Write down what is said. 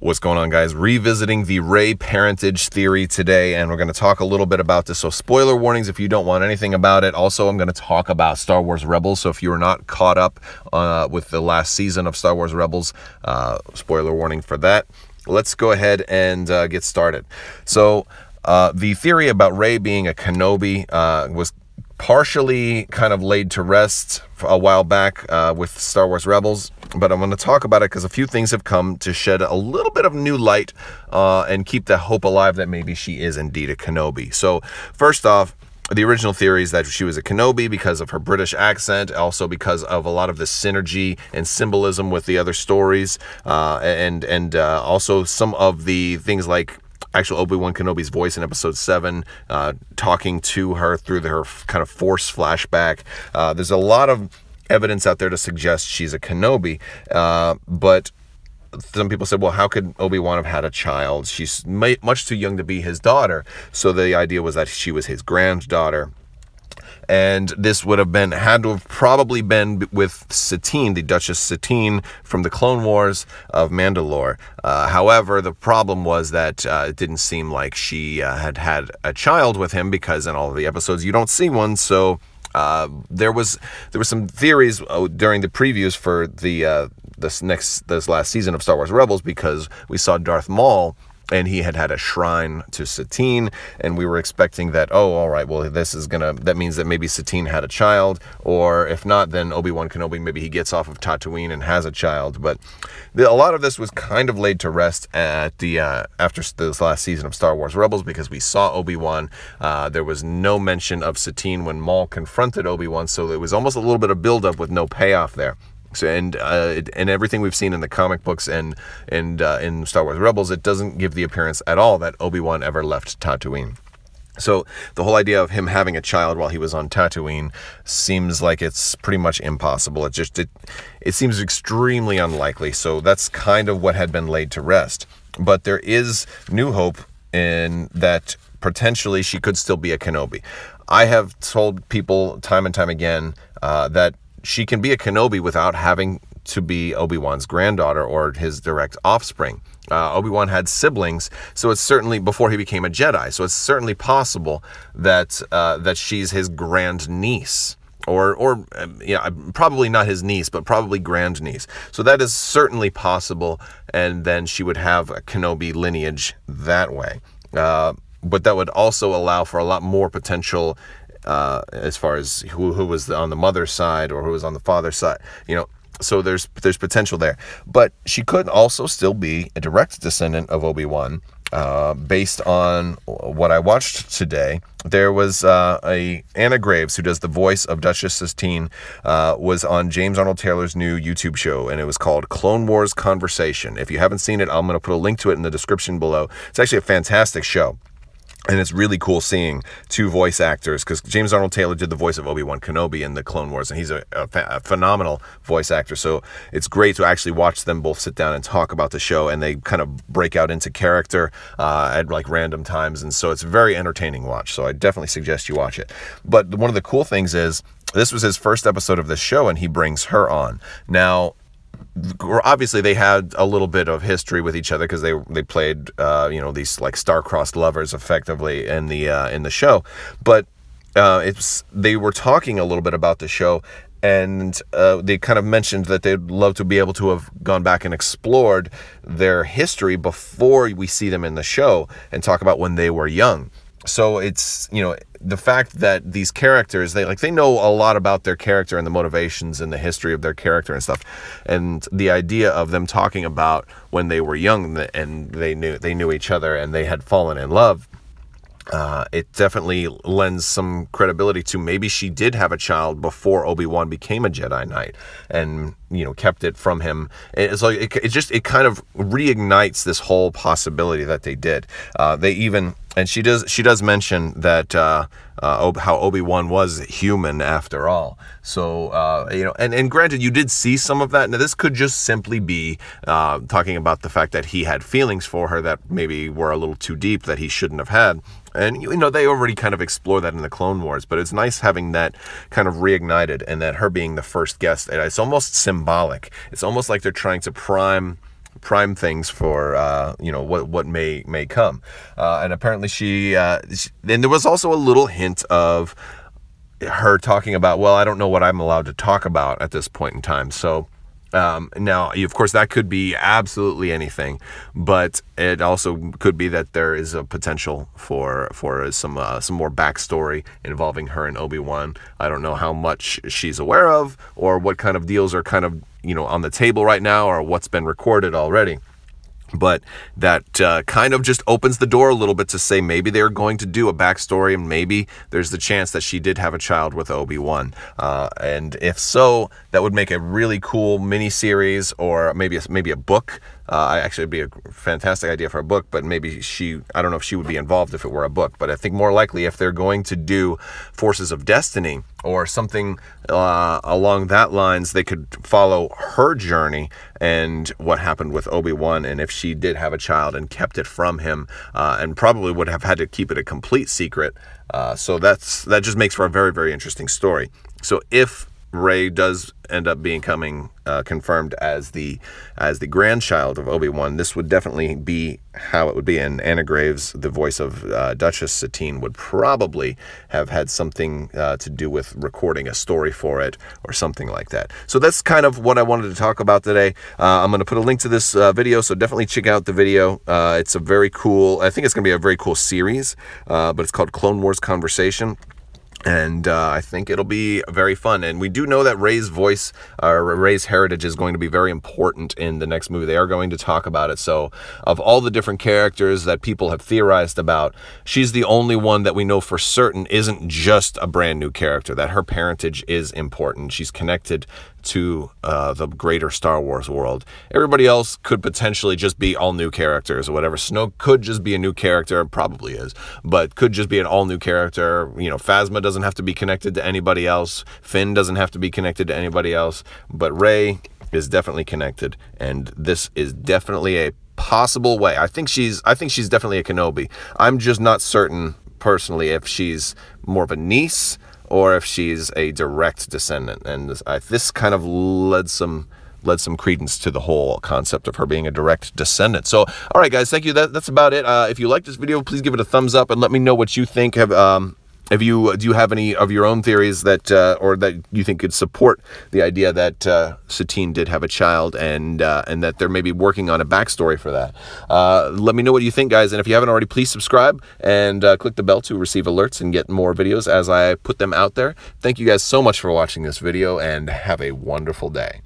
What's going on, guys? Revisiting the Rey parentage theory today, and we're going to talk a little bit about this. So spoiler warnings if you don't want anything about it. Also, I'm going to talk about Star Wars Rebels. So if you are not caught up with the last season of Star Wars Rebels, spoiler warning for that. Let's go ahead and get started. So the theory about Rey being a Kenobi was partially kind of laid to rest a while back with Star Wars Rebels, but I'm going to talk about it because a few things have come to shed a little bit of new light and keep the hope alive that maybe she is indeed a Kenobi. So first off, the original theory is that she was a Kenobi because of her British accent, also because of a lot of the synergy and symbolism with the other stories, and also some of the things like actual Obi-Wan Kenobi's voice in Episode 7, talking to her through her kind of Force flashback. There's a lot of evidence out there to suggest she's a Kenobi, but some people said, well, how could Obi-Wan have had a child? She's much too young to be his daughter, so the idea was that she was his granddaughter. And this would have had to have probably been with Satine, the Duchess Satine from the Clone Wars of Mandalore. However, the problem was that it didn't seem like she had had a child with him, because in all of the episodes you don't see one. So there were some theories during the previews for this last season of Star Wars Rebels, because we saw Darth Maul, and he had a shrine to Satine, and we were expecting that, oh, all right, well, that means that maybe Satine had a child, or if not, then Obi-Wan Kenobi, maybe he gets off of Tatooine and has a child. But a lot of this was kind of laid to rest at after this last season of Star Wars Rebels, because we saw Obi-Wan. There was no mention of Satine when Maul confronted Obi-Wan, so it was almost a little bit of buildup with no payoff there. So, and everything we've seen in the comic books and in Star Wars Rebels, it doesn't give the appearance at all that Obi-Wan ever left Tatooine. So the whole idea of him having a child while he was on Tatooine seems like it's pretty much impossible. It seems extremely unlikely. So that's kind of what had been laid to rest. But there is new hope in that potentially she could still be a Kenobi. I have told people time and time again that she can be a Kenobi without having to be Obi-Wan's granddaughter or his direct offspring. Obi-Wan had siblings, so it's certainly, before he became a Jedi, so it's certainly possible that she's his grandniece. Or probably not his niece, but probably grandniece. So that is certainly possible, and then she would have a Kenobi lineage that way. But that would also allow for a lot more potential as far as who was on the mother's side or who was on the father's side, so there's potential there. But she could also still be a direct descendant of Obi-Wan. Based on what I watched today, there was Anna Graves, who does the voice of Duchess Satine, was on James Arnold Taylor's new YouTube show, and it was called Clone Wars Conversation. If you haven't seen it, I'm going to put a link to it in the description below. It's actually a fantastic show. And it's really cool seeing two voice actors, because James Arnold Taylor did the voice of Obi-Wan Kenobi in the Clone Wars, and he's a phenomenal voice actor. So it's great to actually watch them both sit down and talk about the show, and they kind of break out into character at like random times. And so it's a very entertaining watch. So I definitely suggest you watch it. But one of the cool things is this was his first episode of this show, and he brings her on. Now, obviously they had a little bit of history with each other, because they played these like star-crossed lovers effectively in the show. But they were talking a little bit about the show, and they kind of mentioned that they'd love to be able to have gone back and explored their history before we see them in the show and talk about when they were young. So it's, the fact that these characters, they know a lot about their character and the motivations and the history of their character and stuff. And the idea of them talking about when they were young and they knew each other and they had fallen in love, it definitely lends some credibility to maybe she did have a child before Obi-Wan became a Jedi Knight and, kept it from him. It's like it kind of reignites this whole possibility that they did. And she does mention that how Obi-Wan was human after all. So, and granted, you did see some of that. Now, this could just simply be talking about the fact that he had feelings for her that maybe were a little too deep, that he shouldn't have had. And, they already kind of explore that in the Clone Wars, but it's nice having that kind of reignited, and that her being the first guest, it's almost symbolic. It's almost like they're trying to prime prime things for you know, what may come. And apparently and there was also a little hint of her talking about, well, I don't know what I'm allowed to talk about at this point in time. So now, of course, that could be absolutely anything, but it also could be that there is a potential for some more backstory involving her and Obi-Wan. I don't know how much she's aware of, or what kind of deals are kind of, you know, on the table right now, or what's been recorded already. But that kind of just opens the door a little bit to say maybe they're going to do a backstory, and maybe there's the chance that she did have a child with Obi-Wan. And if so, that would make a really cool mini-series, or maybe a book. Actually, it'd be a fantastic idea for a book, but maybe I don't know if she would be involved if it were a book. But I think more likely, if they're going to do Forces of Destiny or something along that lines, they could follow her journey and what happened with Obi-Wan, and if she did have a child and kept it from him, and probably would have had to keep it a complete secret. So that just makes for a very, very interesting story. So if Rey does end up becoming confirmed as the grandchild of Obi-Wan, this would definitely be how it would be. And Anna Graves, the voice of Duchess Satine, would probably have had something to do with recording a story for it or something like that. So that's kind of what I wanted to talk about today. I'm going to put a link to this video, so definitely check out the video. It's a very cool, I think it's going to be a very cool series, but it's called Clone Wars Conversation. And I think it'll be very fun. And we do know that Rey's voice, Rey's heritage is going to be very important in the next movie. They are going to talk about it. So of all the different characters that people have theorized about, she's the only one that we know for certain isn't just a brand new character, that her parentage is important. She's connected to the greater Star Wars world. Everybody else could potentially just be all new characters or whatever. Snoke could just be a new character, probably is, but could just be an all new character. You know, Phasma doesn't have to be connected to anybody else. Finn doesn't have to be connected to anybody else, but Rey is definitely connected, and this is definitely a possible way. I think she's definitely a Kenobi. I'm just not certain personally if she's more of a niece or if she's a direct descendant. And this kind of led some credence to the whole concept of her being a direct descendant. So, all right, guys, thank you. That's about it. If you like this video, please give it a thumbs up and let me know what you think. Do you have any of your own theories that or that you think could support the idea that Satine did have a child, and that they're maybe working on a backstory for that? Let me know what you think, guys. And if you haven't already, please subscribe and click the bell to receive alerts and get more videos as I put them out there. Thank you guys so much for watching this video, and have a wonderful day.